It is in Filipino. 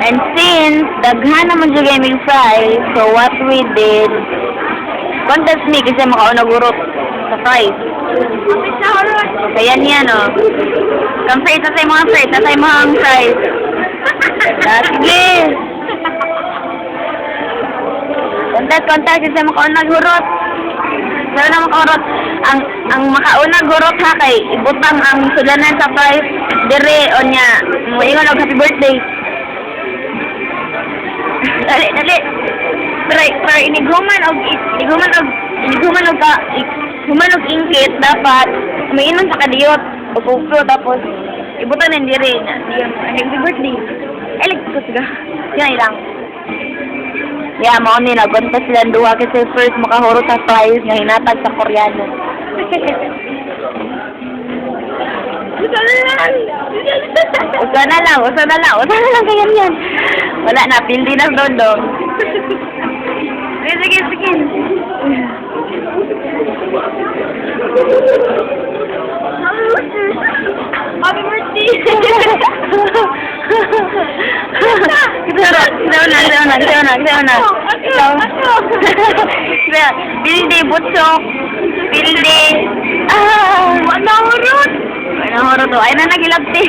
And since daghan naman yung gaming fries, so what we did, contest me kasi makauna gurot sa fries. Kaya niya, no? Compare sa mga fries, sa mga fries. Sige! Contest kasi makauna gurot. Pero na makaurot. Ang makauna gurot ha kay ibutang ang sulanan sa fries dire o niya. Moingon og happy birthday. Dali. Pero iniguman og ingkit dapat mainom sa kadiyot o puso tapos ibutan ng dire niya. Happy birthday. Ko siga. Yan lang. Yeah, mao ni nag-contest sila duha kasi first makahuro sa fries nga hinatag sa Koreano. Usa na lang kaya yan. Wala na, pildi na dondong. Sige. Happy birthday! Kita na. Pildi, butsok. Pildi. Wala hurot. Ay na nagilabti.